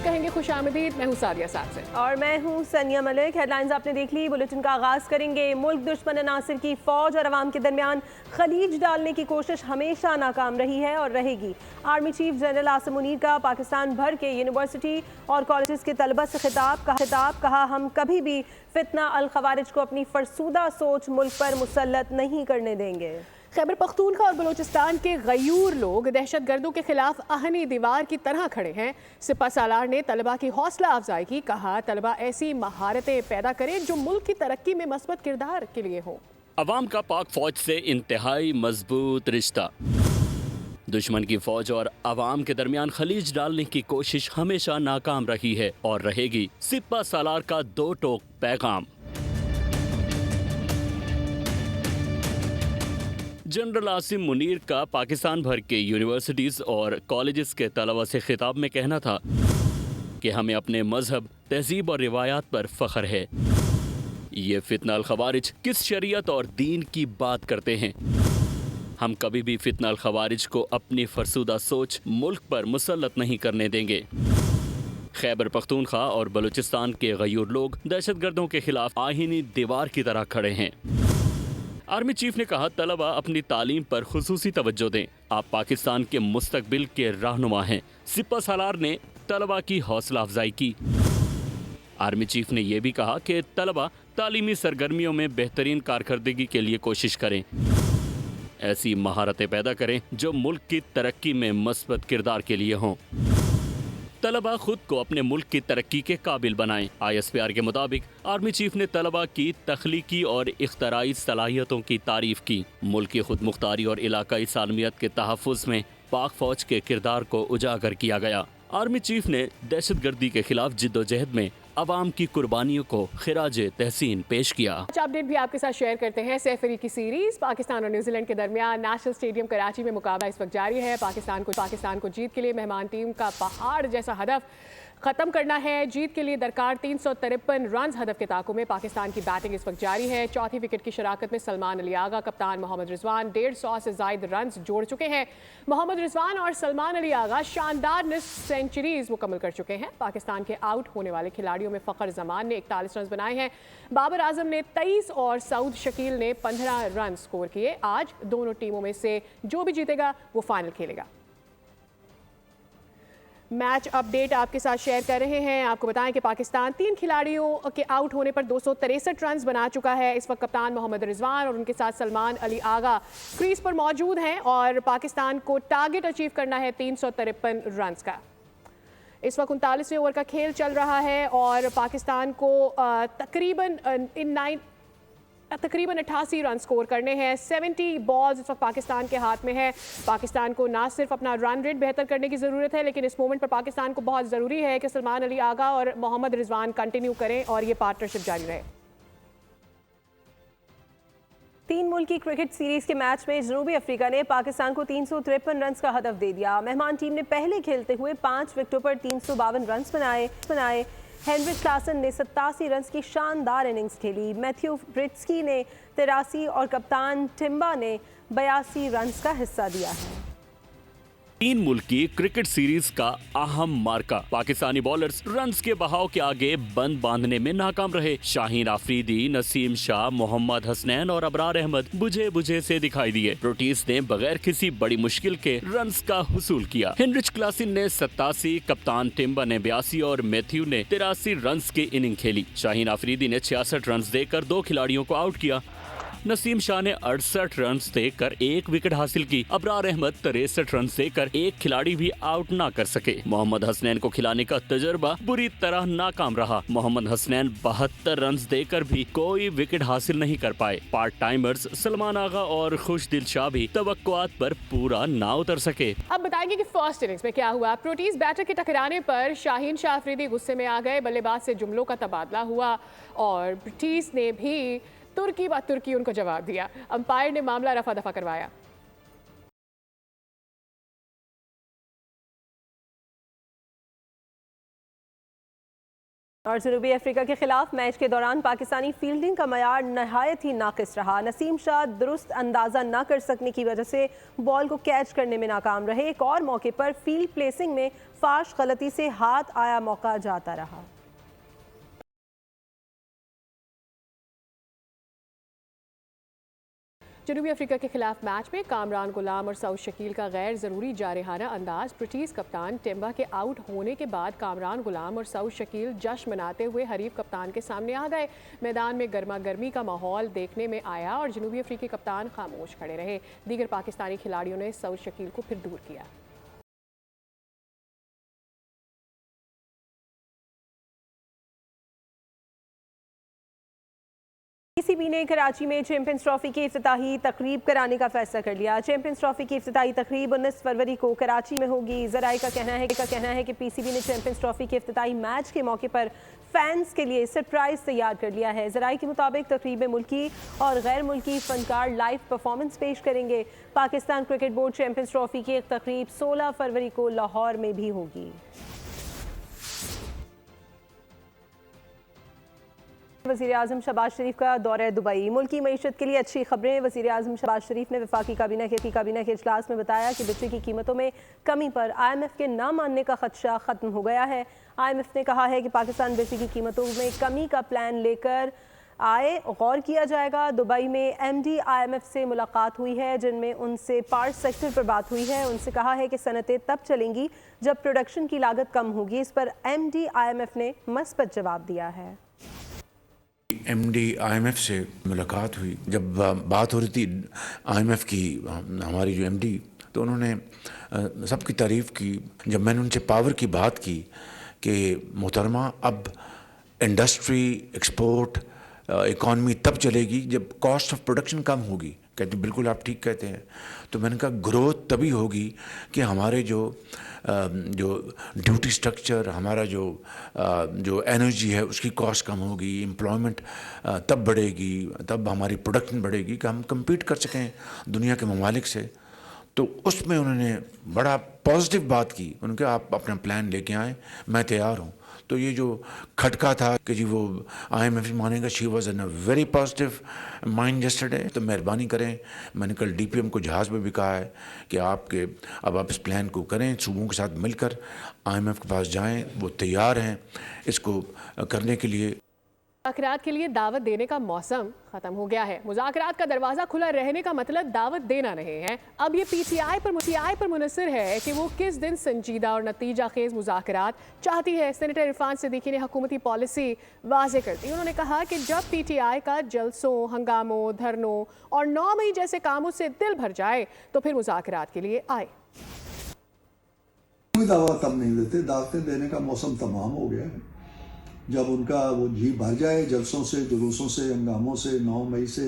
कहेंगे खुशामदीद। मैं हूँ सादिया साथ से और मैं हूँ सनिया मलिक। हेडलाइंस आपने देख ली। बुलेटिन का आगाज करेंगे। मुल्क दुश्मन नासिर की फौज और अवाम के दरमियान खलीज डालने की कोशिश हमेशा नाकाम रही है और रहेगी। Army chief general Asim Munir का पाकिस्तान भर के यूनिवर्सिटी और कॉलेजेस के तलबा से खिताब कहा हम कभी भी फितना अल खवारिज को अपनी फरसूदा सोच मुल्क पर मुसल्लत नहीं करने देंगे। खैबर पख्तूनख्वा और बलूचिस्तान के गयूर लोग दहशत गर्दों के खिलाफ आहनी दीवार की तरह खड़े हैं। सिपा सालार ने तलबा की हौसला अफजाई की। कहा तलबा ऐसी महारतें पैदा करें जो मुल्क की तरक्की में मस्बत किरदार के लिए हो। अवाम का पाक फौज से इंतहाई मजबूत रिश्ता। दुश्मन की फौज और अवाम के दरमियान खलीज डालने की कोशिश हमेशा नाकाम रही है और रहेगी। सिपा सालार का दो टोक पैगाम। जनरल आसिम मुनीर का पाकिस्तान भर के यूनिवर्सिटीज और कॉलेजेस के तलबा से खिताब में कहना था कि हमें अपने मजहब, तहजीब और रिवायात पर फख्र है। ये फितना अल खवारिज किस शरीयत और दीन की बात करते हैं। हम कभी भी फितना अल खवारिज को अपनी फरसूदा सोच मुल्क पर मुसल्लत नहीं करने देंगे। खैबर पख्तूनख्वा और बलूचिस्तान के गयूर लोग दहशत गर्दों के खिलाफ आहीनी दीवार की तरह खड़े हैं। आर्मी चीफ ने कहा तलबा अपनी तालीम पर खुसूसी तवज्जो दें। आप पाकिस्तान के मुस्तकबिल के रहनुमा हैं। सिपा सालार ने तलबा की हौसला अफजाई की। आर्मी चीफ ने यह भी कहा कि तलबा तालीमी सरगर्मियों में बेहतरीन कारकर्दगी के लिए कोशिश करें। ऐसी महारतें पैदा करें जो मुल्क की तरक्की में मस्बत किरदार के लिए हों। तलबा खुद को अपने मुल्क की तरक्की के काबिल बनाएं। ISPR के मुताबिक आर्मी चीफ ने तलबा की तख्लीकी और इख्तराई सलाहियतों की तारीफ की। मुल्क की खुद मुख्तारी और इलाकाई सालमियत के तहफ़्फ़ुज़ में पाक फौज के किरदार को उजागर किया गया। आर्मी चीफ ने दहशत गर्दी के खिलाफ जिद्दोजहद में अवाम की कुर्बानियों को खिराज तहसीन पेश किया। अपडेट भी आपके साथ शेयर करते हैं। सैफरी की सीरीज पाकिस्तान और न्यूजीलैंड के दरमियान नेशनल स्टेडियम कराची में मुकाबला इस वक्त जारी है। पाकिस्तान को जीत के लिए मेहमान टीम का पहाड़ जैसा हदफ खत्म करना है। जीत के लिए दरकार 353 रन हदफ के ताक़ु में पाकिस्तान की बैटिंग इस वक्त जारी है। चौथी विकेट की शराकत में सलमान अली आगा, कप्तान मोहम्मद रिजवान 150 से ज़ायद रन जोड़ चुके हैं। मोहम्मद रिजवान और सलमान अली आगा शानदार निस्फ सेंचुरीज मुकम्मल कर चुके हैं। पाकिस्तान के आउट होने वाले खिलाड़ियों में फ़खर जमान ने 41 रन बनाए हैं। बाबर आजम ने 23 और सऊद शकील ने 15 रन स्कोर किए। आज दोनों टीमों में से जो भी जीतेगा वो फाइनल खेलेगा। मैच अपडेट आपके साथ शेयर कर रहे हैं। आपको बताएं कि पाकिस्तान 3 खिलाड़ियों के आउट होने पर 263 रन बना चुका है। इस वक्त कप्तान मोहम्मद रिजवान और उनके साथ सलमान अली आगा क्रीज पर मौजूद हैं और पाकिस्तान को टारगेट अचीव करना है 353 रन का। इस वक्त 39वें ओवर का खेल चल रहा है और पाकिस्तान को तकरीबन 88 रन स्कोर करने हैं। 70 बॉल्स इस वक्त पाकिस्तान के हाथ में है। पाकिस्तान को ना सिर्फ अपना रन रेट बेहतर करने की ज़रूरत है, लेकिन इस मोमेंट पर पाकिस्तान को बहुत ज़रूरी है कि सलमान अली आगा और मोहम्मद रिजवान कंटिन्यू करें और ये पार्टनरशिप जारी रहे। 3 मुल्की क्रिकेट सीरीज के मैच में जनूबी अफ्रीका ने पाकिस्तान को 353 रन का हदफ दे दिया। मेहमान टीम ने पहले खेलते हुए 5 विकेटों पर 352 रन बनाए। हेनरिच क्लासन ने 87 रन की शानदार इनिंग्स खेली। मैथ्यू ब्रिट्सकी ने 83 और कप्तान टिम्बा ने 82 रन का हिस्सा दिया है। 3 मुल्की क्रिकेट सीरीज का अहम मार्का। पाकिस्तानी बॉलर्स रन्स के बहाव के आगे बंद बांधने में नाकाम रहे। शाहीन आफरीदी, नसीम शाह, मोहम्मद हसनैन और अबरार अहमद बुझे बुझे से दिखाई दिए। प्रोटीज ने बगैर किसी बड़ी मुश्किल के रन्स का हुसूल किया। हेनरिच क्लासन ने 87, कप्तान टिम्बा ने 82 और मैथ्यू ने 83 रन की इनिंग खेली। शाहीन आफरीदी ने 66 रन देकर 2 खिलाड़ियों को आउट किया। नसीम शाह ने 68 रन देकर 1 विकेट हासिल की। अबरार अहमद 63 रन देकर 1 खिलाड़ी भी आउट ना कर सके। मोहम्मद हसनैन को खिलाने का तजर्बा बुरी तरह नाकाम रहा। मोहम्मद हसनैन 72 रन देकर भी कोई विकेट हासिल नहीं कर पाए। पार्ट टाइमर्स सलमान आगा और खुशदिल शाह भी तवक्कुआत पर पूरा ना उतर सके। अब बताएंगे कि फर्स्ट इनिंग्स में क्या हुआ। प्रोटीज बैटर के टकराने पर शाहीन शाह अफरीदी गुस्से में आ गए। बल्लेबाज से जुमलों का तबादला हुआ और प्रोटीज ने भी तुर्की उनको जवाब दिया। अंपायर ने मामला रफा दफा करवाया। और जनूबी अफ्रीका के खिलाफ मैच के दौरान पाकिस्तानी फील्डिंग का मयार नहायत ही नाकिस रहा। नसीम शाह दुरुस्त अंदाज़ा न कर सकने की वजह से बॉल को कैच करने में नाकाम रहे। एक और मौके पर फील्ड प्लेसिंग में फाश गलती से हाथ आया मौका जाता रहा। जनूबी अफ्रीका के खिलाफ मैच में कामरान गुलाम और सऊद शकील का गैर ज़रूरी जारहाना अंदाज। ब्रिटिश कप्तान टेम्बा के आउट होने के बाद कामरान गुलाम और सऊद शकील जश्न मनाते हुए हरीफ कप्तान के सामने आ गए। मैदान में गर्मा गर्मी का माहौल देखने में आया और जनूबी अफ्रीकी कप्तान खामोश खड़े रहे। दीगर पाकिस्तानी खिलाड़ियों ने सऊद शकील को फिर दूर किया। पीसीबी ने कराची में चैंपियंस ट्रॉफी की इफ्तिताही तकरीब कराने का फैसला कर लिया। चैंपियंस ट्रॉफी की इफ्तिताही तकरीब 19 फरवरी को कराची में होगी। ज़राए का कहना है कि पीसीबी ने चैंपियंस ट्रॉफी के इफ्तिताही मैच के मौके पर फैंस के लिए सरप्राइज तैयार कर लिया है। ज़राए के मुताबिक तकरीब में मुल्की और गैर मुल्की फनकार लाइव परफॉर्मेंस पेश करेंगे। Pakistan cricket board champions trophy की एक तकरीब 16 फरवरी को लाहौर में भी होगी। वज़ीर आज़म शहबाज शरीफ का दौरा दुबई। मुल्की मईशत के लिए अच्छी खबरें। वज़ीर आज़म शहबाज शरीफ ने वफाकी काबीना के इजलास में बताया कि बिजली की कीमतों में कमी पर IMF के ना मानने का खदशा ख़त्म हो गया है। IMF ने कहा है कि पाकिस्तान बिजली की कीमतों में कमी का प्लान लेकर आए, गौर किया जाएगा। दुबई में MD IMF से मुलाकात हुई है, जिनमें उनसे पावर सेक्टर पर बात हुई है। उनसे कहा है कि सनतें तब चलेंगी जब प्रोडक्शन की लागत कम होगी। इस पर MD IMF ने मस्बत जवाब दिया है। MD IMF से मुलाकात हुई। जब बात हो रही थी IMF की, हमारी जो MD, तो उन्होंने सबकी तारीफ़ की। जब मैंने उनसे पावर की बात की कि मोहतरमा अब इंडस्ट्री, एक्सपोर्ट, इकॉनमी तब चलेगी जब कॉस्ट ऑफ प्रोडक्शन कम होगी। कहते बिल्कुल आप ठीक कहते हैं। तो मैंने कहा ग्रोथ तभी होगी कि हमारे जो ड्यूटी स्ट्रक्चर, हमारा जो एनर्जी है उसकी कॉस्ट कम होगी, एम्प्लॉयमेंट तब बढ़ेगी, तब हमारी प्रोडक्शन बढ़ेगी कि हम compete कर सकें दुनिया के ममालिक से। तो उसमें उन्होंने बड़ा पॉजिटिव बात की। उन्होंने कहा आप अपना प्लान लेके आएँ, मैं तैयार हूँ। तो ये जो खटका था कि जी वो IMF मानेगा, she was in a very positive mind yesterday. तो मेहरबानी करें, मैंने कल DPM को जहाज़ में भी कहा है कि अब आप इस प्लान को करें, सूबों के साथ मिलकर IMF के पास जाएं, वो तैयार हैं इसको करने के लिए। मुज़ाकरात के लिए दावत देने का मौसम ख़त्म हो गया है। मुज़ाकरात का दरवाज़ा खुला रहने का मतलब दावत देना नहीं है। अब ये PTI पर मुनसर है कि वो किस दिन संजीदा और नतीजा खेज मुज़ाकरात चाहती है। सेनेटर इरफान सिद्दीकी ने हुकूमती पॉलिसी वाज़े कर दी। उन्होंने कहा कि जब PTI का जलसों, हंगामों, धरनों और 9 मई जैसे कामों से दिल भर जाए तो फिर मुज़ाकरात के लिए आए। कोई दावत तब नहीं देते, दावतें देने का मौसम तमाम हो गया है। जब उनका वो जी भर जाए जलसों से, जुलूसों से, हंगामों से, 9 मई से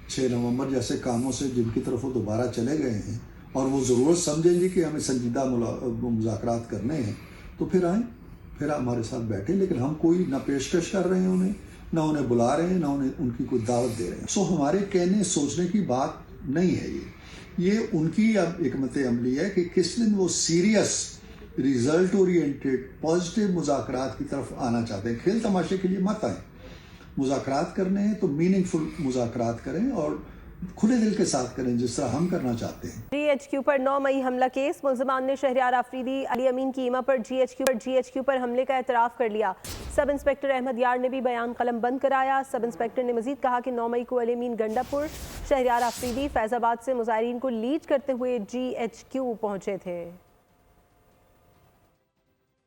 6 नवंबर जैसे कामों से जिनकी तरफ वो दोबारा चले गए हैं और वो ज़रूरत समझेंगे कि हमें संजीदा मुज़ाकरात करने हैं, तो फिर आएँ, फिर हमारे साथ बैठें। लेकिन हम कोई ना पेशकश कर रहे हैं उन्हें, ना उन्हें बुला रहे हैं, ना उन्हें उनकी कोई दावत दे रहे हैं। सो हमारे कहने सोचने की बात नहीं है। ये उनकी अब हिकमत अमली है कि किस दिन वो सीरियस, रिजल्ट ओरिएंटेड, पॉजिटिव मुज़ाकरात की तरफ आना चाहते हैं। खेल तमाशे के लिए मत आए। मुज़ाकरात करने हैं तो मीनिंगफुल मुज़ाकरात करें और खुले दिल के साथ करें, जिस तरह हम करना चाहते हैं। GHQ पर 9 मई हमला केस। मुल्ज़मान ने शहरयार आफरीदी, अली अमीन की ईमा पर GHQ पर हमले का एतराफ़ कर लिया। सब इंस्पेक्टर अहमद यार ने भी बयान कलम बंद कराया। सब इंस्पेक्टर ने मजीद कहा कि 9 मई को अली अमीन गंडापुर, शहरयार आफरीदी, फैज़ाबाद से मुज़ाहिरीन को लीड करते हुए GHQ पहुँचे थे।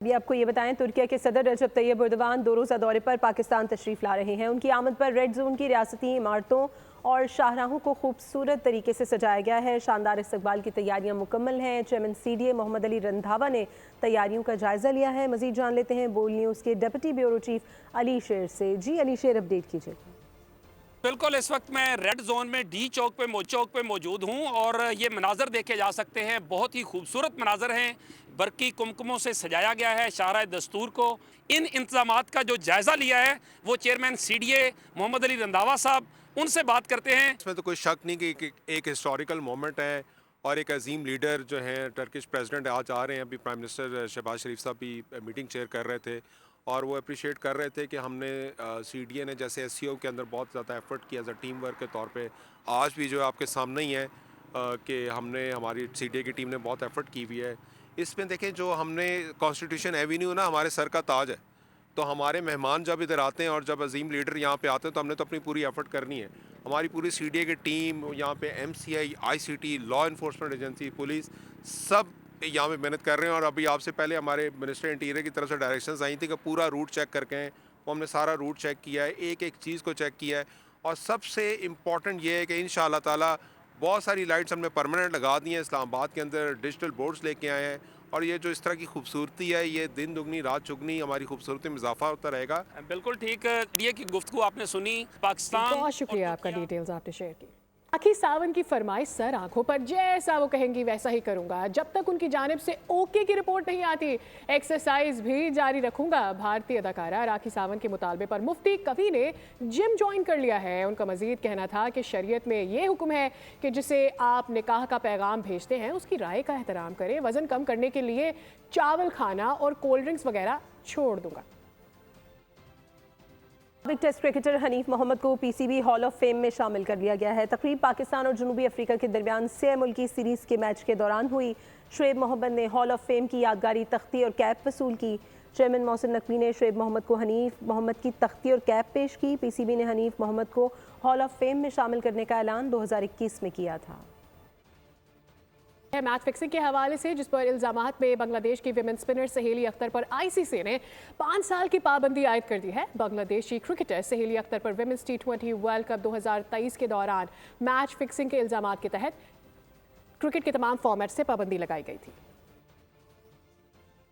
अभी आपको ये बताएं, तुर्किया के सदर रजब तैयब एर्दोगान 2 रोज़ा दौरे पर पाकिस्तान तशरीफ़ ला रहे हैं। उनकी आमद पर रेड जोन की रियासती इमारतों और शाहराहों को खूबसूरत तरीके से सजाया गया है। शानदार इस्तकबाल की तैयारियां मुकम्मल हैं। चेयरमैन CDA मोहम्मद अली रंधावा ने तैयारियों का जायज़ा लिया है। मज़ीद जान लेते हैं बोल न्यूज़ के डिप्टी ब्यूरो चीफ अली शेर से। जी अली शेर, अपडेट कीजिए। बिल्कुल, इस वक्त मैं रेड जोन में D चौक पे मौजूद हूँ और ये मनाजर देखे जा सकते हैं। बहुत ही खूबसूरत मनाजर हैं। बरकी कुमकुमों से सजाया गया है शाहराह दस्तूर को। इन इंतजामात का जो जायज़ा लिया है वो चेयरमैन CDA मोहम्मद अली रंधावा साहब, उनसे बात करते हैं। इसमें तो कोई शक नहीं कि एक हिस्टोरिकल मोमेंट है और एक अजीम लीडर जो हैं टर्किश प्रेसिडेंट आज आ रहे हैं। अभी प्राइम मिनिस्टर शहबाज शरीफ साहब भी मीटिंग चेयर कर रहे थे और वो अप्रिशिएट कर रहे थे कि हमने CDA ने जैसे SCO के अंदर बहुत ज़्यादा एफर्ट किया एज अ टीम वर्क के तौर पे। आज भी जो है आपके सामने ही है कि हमने हमारी CDA की टीम ने बहुत एफर्ट की हुई है। इसमें देखें जो हमने कॉन्स्टिट्यूशन एवेन्यू ना हमारे सर का ताज है, तो हमारे मेहमान जब इधर आते हैं और जब अजीम लीडर यहाँ पे आते हैं तो हमने तो अपनी पूरी एफर्ट करनी है। हमारी पूरी CDA की टीम यहाँ पे MCI, ICT, law enforcement agency, police सब यहाँ पे मेहनत कर रहे हैं। और अभी आपसे पहले हमारे मिनिस्टर इंटीरियर की तरफ से डायरेक्शंस आई थी कि पूरा रूट चेक करके हैं, वो हमने सारा रूट चेक किया है, एक एक चीज़ को चेक किया है। और सबसे इम्पॉर्टेंट ये है कि इंशाअल्लाह ताला बहुत सारी लाइट्स हमने परमानेंट लगा दी हैं। इस्लामाबाद के अंदर डिजिटल बोर्ड्स लेके आए हैं और ये जो इस तरह की खूबसूरती है, ये दिन दुगनी रात चुगनी हमारी खूबसूरती में इजाफा होता रहेगा। बिल्कुल ठीक। ये की गुफ्तगू आपने सुनी। पाकिस्तान बहुत शुक्रिया आपका, डिटेल्स आपने शेयर की। राखी सावंत की फरमाइश सर आंखों पर, जैसा वो कहेंगी वैसा ही करूंगा। जब तक उनकी जानिब से ओके की रिपोर्ट नहीं आती एक्सरसाइज भी जारी रखूंगा। भारतीय अदाकारा राखी सावंत के मुतालबे पर मुफ्ती कवी ने जिम ज्वाइन कर लिया है। उनका मजीद कहना था कि शरीयत में ये हुक्म है कि जिसे आप निकाह का पैगाम भेजते हैं उसकी राय का एहतराम करें। वजन कम करने के लिए चावल खाना और कोल्ड ड्रिंक्स वगैरह छोड़ दूंगा। टेस्ट क्रिकेटर हनीफ मोहम्मद को PCB हॉल ऑफ फेम में शामिल कर लिया गया है। तकरीब पाकिस्तान और जनूबी अफ्रीका के दरमियान 6 मुल्की सीरीज़ के मैच के दौरान हुई। शुएब मोहम्मद ने हॉल ऑफ फेम की यादगारी तख्ती और कैप वसूल की। चेयरमैन मोहसिन नकवी ने शुएब मोहम्मद को हनीफ मोहम्मद की तख्ती और कैप पेश की। PCB ने हनीफ मोहम्मद को हॉल ऑफ फेम में शामिल करने का ऐलान 2021 में किया था। मैच फिक्सिंग के हवाले से जिस पर इल्जामात में बांग्लादेश की विमेन स्पिनर सहेली अख्तर पर ICC ने 5 साल की पाबंदी आयद कर दी है। बांग्लादेशी क्रिकेटर सहेली अख्तर पर विमेंस T20 वर्ल्ड कप 2023 के दौरान मैच फिक्सिंग के इल्जामात के तहत क्रिकेट के तमाम फॉर्मेट से पाबंदी लगाई गई थी।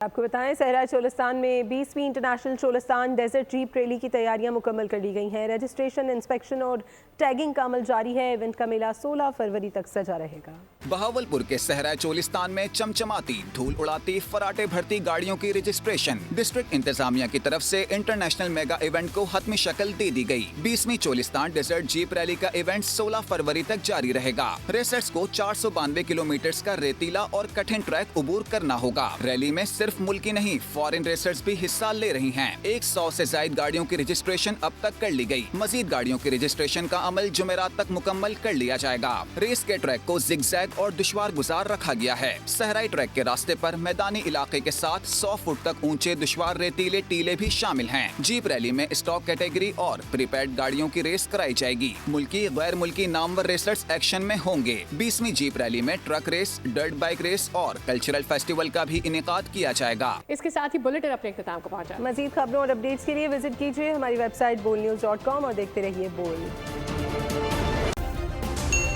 आपको बताएं, सहरा चोलिस्तान में 20वीं international Cholistan desert jeep rally की तैयारियां मुकम्मल कर ली गई हैं। रजिस्ट्रेशन, इंस्पेक्शन और टैगिंग का अमल जारी है। इवेंट का मेला 16 फरवरी तक सजा रहेगा। बहावलपुर के सहरा चोलिस्तान में चमचमाती, धूल उड़ाती, फराटे भरती गाड़ियों की रजिस्ट्रेशन। डिस्ट्रिक्ट इंतजामिया की तरफ से इंटरनेशनल मेगा इवेंट को हतमी शक्ल दे दी गई। 20वीं चोलिस्तान डेजर्ट जीप रैली का इवेंट 16 फरवरी तक जारी रहेगा। रेसर्स को 492 किलोमीटर का रेतीला और कठिन ट्रैक उबूर करना होगा। रैली में सिर्फ मुल्की नहीं, फॉरेन रेसर्स भी हिस्सा ले रही हैं। 100 से ज्यादा गाड़ियों की रजिस्ट्रेशन अब तक कर ली गई। मजीद गाड़ियों की रजिस्ट्रेशन का अमल जुमेरात तक मुकम्मल कर लिया जाएगा। रेस के ट्रैक को जिगजैग और दुश्वार गुजार रखा गया है। सहराई ट्रैक के रास्ते पर मैदानी इलाके के साथ 100 फुट तक ऊंचे दुश्वार रेतीले टीले भी शामिल हैं। जीप रैली में स्टॉक कैटेगरी और प्रीपेड गाड़ियों की रेस कराई जाएगी। मुल्की गैर मुल्की नामवर रेसर्स एक्शन में होंगे। 20वीं जीप रैली में truck race, dirt bike race और कल्चरल फेस्टिवल का भी इनेकाद किया जाएगा। इसके साथ ही बुलेटिन अपने इख्तिताम को पहुंचा। मजीद खबरों और अपडेट्स के लिए विजिट कीजिए हमारी वेबसाइट bolnews.com और देखते रहिए बोल।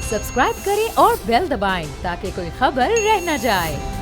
सब्सक्राइब करें और बेल दबाएं ताकि कोई खबर रह न जाए।